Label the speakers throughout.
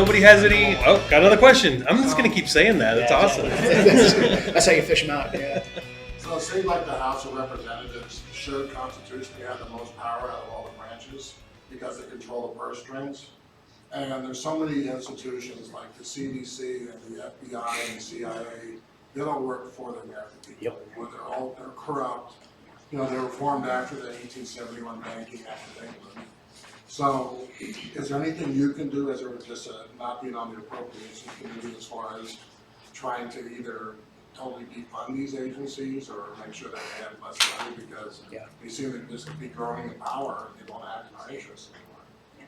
Speaker 1: nobody has any. Oh, got another question. I'm just gonna keep saying that. That's awesome.
Speaker 2: That's how you fish them out. Yeah.
Speaker 3: So it seems like the House of Representatives should constitutionally have the most power out of all the branches because they control the purse strings. And there's so many institutions like the CDC and the FBI and the CIA, they don't work for the American people.
Speaker 2: Yep.
Speaker 3: They're corrupt. You know, they were formed after the 1871 Banking Act of England. So is there anything you can do as just not being on the appropriations committee as far as trying to either totally defund these agencies or make sure that they have less money because they seem to just be growing in power and they won't act in our interests anymore?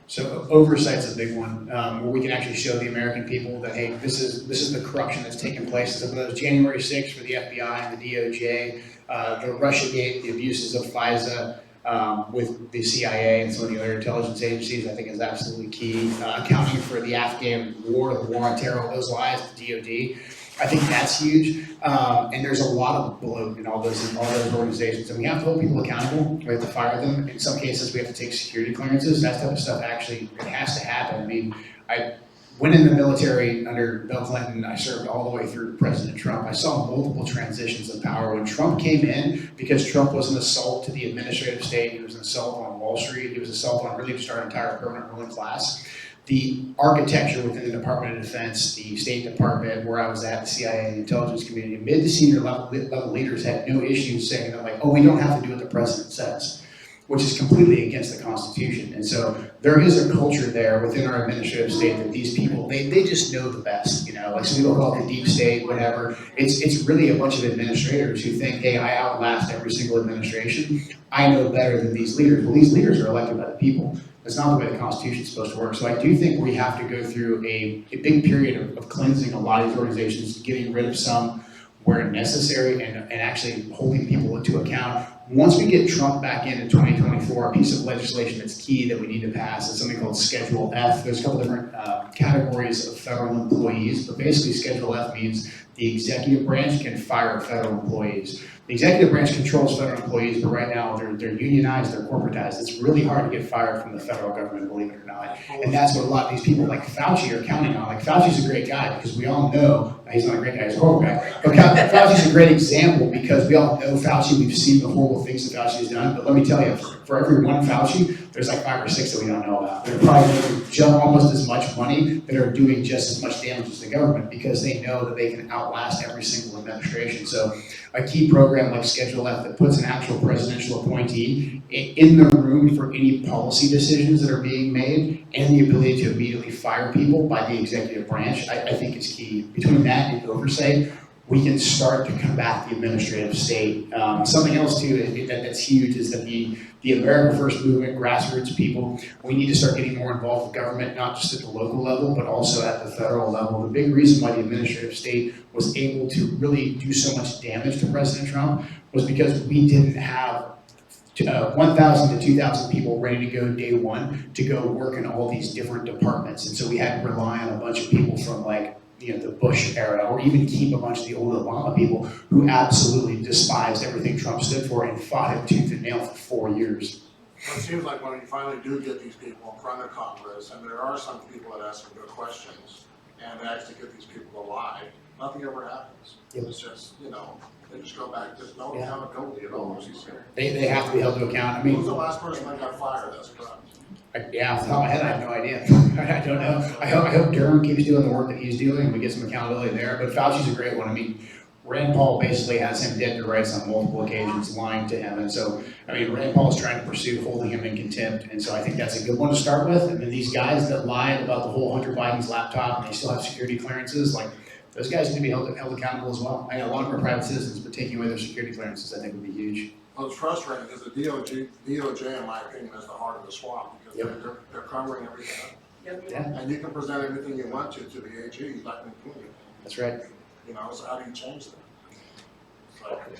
Speaker 2: So oversight's a big one, where we can actually show the American people that, hey, this is the corruption that's taking place. So those January 6th for the FBI and the DOJ, the Russiagate, the abuses of FISA with the CIA and some of the other intelligence agencies, I think is absolutely key. Accounting for the Afghan war, the war on terror, those lies, the DOD. I think that's huge, and there's a lot of bloat in all those organizations, and we have to hold people accountable. We have to fire them. In some cases, we have to take security clearances. That type of stuff actually it has to happen. I mean, I went in the military under Bill Clinton. I served all the way through President Trump. I saw multiple transitions of power. When Trump came in, because Trump was an assault to the administrative state, he was an assault on Wall Street, he was an assault on really just our entire permanent ruling class. The architecture within the Department of Defense, the State Department, where I was at, the CIA, the intelligence community, mid to senior level leaders had no issues saying that, like, oh, we don't have to do what the president says, which is completely against the Constitution. And so there is a culture there within our administrative state that these people, they just know the best, you know, like some people call it the deep state, whatever. It's really a bunch of administrators who think, hey, I outlast every single administration. I know better than these leaders. Well, these leaders are elected by the people. That's not the way the Constitution is supposed to work. So I do think we have to go through a big period of cleansing a lot of these organizations, getting rid of some where necessary, and actually holding people to account. Once we get Trump back in 2024, a piece of legislation that's key that we need to pass is something called Schedule F. There's a couple different categories of federal employees, but basically Schedule F means the executive branch can fire federal employees. The executive branch controls federal employees, but right now they're unionized, they're corporatized. It's really hard to get fired from the federal government, believe it or not. And that's what a lot of these people like Fauci are counting on. Like Fauci's a great guy because we all know, he's not a great guy, he's a horrible guy. But Fauci's a great example because we all know Fauci, we've seen the horrible things that Fauci has done. But let me tell you, for every one Fauci, there's like 5 or 6 that we don't know about. They're probably making almost as much money that are doing just as much damage as the government because they know that they can outlast every single administration. So a key program like Schedule F that puts an actual presidential appointee in the room for any policy decisions that are being made and the ability to immediately fire people by the executive branch, I think is key. Between that and oversight, we can start to combat the administrative state. Something else too that's huge is that the America First movement, grassroots people, we need to start getting more involved with government, not just at the local level, but also at the federal level. The big reason why the administrative state was able to really do so much damage to President Trump was because we didn't have 1,000 to 2,000 people ready to go day one to go work in all these different departments. And so we had to rely on a bunch of people from like, you know, the Bush era, or even keep a bunch of the old Obama people who absolutely despised everything Trump stood for and fought him tooth and nail for 4 years.
Speaker 3: Well, it seems like when you finally do get these people in front of Congress, and there are some people that ask some good questions, and they actually get these people to lie, nothing ever happens.
Speaker 2: Yep.
Speaker 3: It's just, you know, they just go back, there's no accountability at all.
Speaker 2: They have to be held to account. I mean,
Speaker 3: Who's the last person that got fired? That's correct.
Speaker 2: Yeah, off the top of my head, I have no idea. I don't know. I hope Durham keeps doing the work that he's doing and we get some accountability there. But Fauci's a great one. I mean, Rand Paul basically has him dead to rights on multiple occasions, lying to him. And so, I mean, Rand Paul is trying to pursue holding him in contempt. And so I think that's a good one to start with. And then these guys that lied about the whole Hunter Biden's laptop and they still have security clearances, like those guys need to be held accountable as well. I know a lot of them are private citizens, but taking away their security clearances, I think, would be huge.
Speaker 3: Well, it's frustrating because the DOJ, in my opinion, is the heart of the swamp because they're covering everything up.
Speaker 2: Yeah,
Speaker 3: And you can present everything you want to the AG, he's not going to do anything.
Speaker 2: that's right.
Speaker 3: You know, so how do you change that?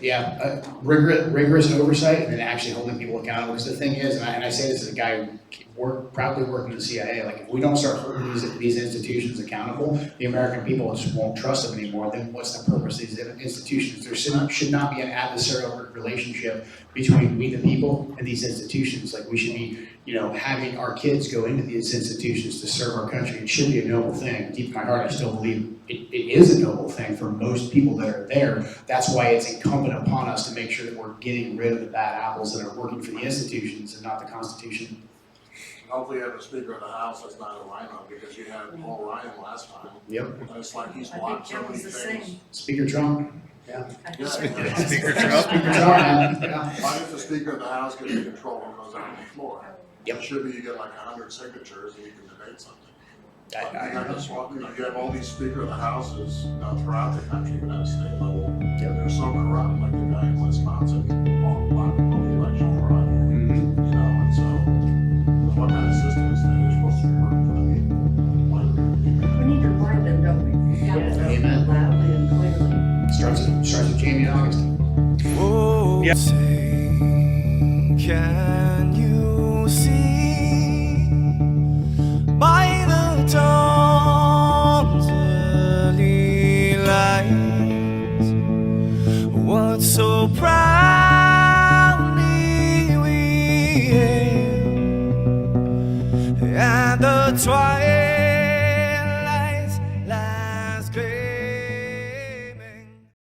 Speaker 2: Yeah, rigorous oversight and then actually holding people accountable. Because the thing is, and I say this as a guy who proudly worked in the CIA, like if we don't start holding these institutions accountable, the American people just won't trust them anymore. Then what's the purpose of these institutions? There should not be an adversarial relationship between we the people and these institutions. Like we should be having our kids go into these institutions to serve our country, it should be a noble thing. Deep in my heart, I still believe it is a noble thing for most people that are there. That's why it's incumbent upon us to make sure that we're getting rid of the bad apples that are working for the institutions and not the Constitution.
Speaker 3: Hopefully you have a Speaker of the House that's not a rhino, because you had Paul Ryan last time.
Speaker 2: Yep.
Speaker 3: And it's like he's
Speaker 4: I
Speaker 3: blocked
Speaker 4: think
Speaker 3: so
Speaker 4: that
Speaker 3: many
Speaker 4: was the
Speaker 3: things.
Speaker 4: same.
Speaker 2: Speaker Trump. Yeah.
Speaker 3: Yeah.
Speaker 1: Speaker Trump.
Speaker 2: Speaker Trump, man. Yeah.
Speaker 3: Why if the Speaker of the House gets in control and goes out on the floor?
Speaker 2: Yep.
Speaker 3: It should be you get like 100 signatures and you can debate something. You have all these Speaker of the Houses throughout the country, but at a state level, they're so corrupt, like the guy in Wisconsin, all the election fraud. And so, what kind of system is that? You're supposed to be working for the people. Why do we do that?
Speaker 4: We need to remind them, don't we? Yeah.
Speaker 2: Amen.
Speaker 4: Loudly and clearly.
Speaker 2: Starts with Jamie and August.
Speaker 5: Oh,
Speaker 1: Yeah.
Speaker 5: say, can you see by the dawn's early light what so proudly we hailed at the twilight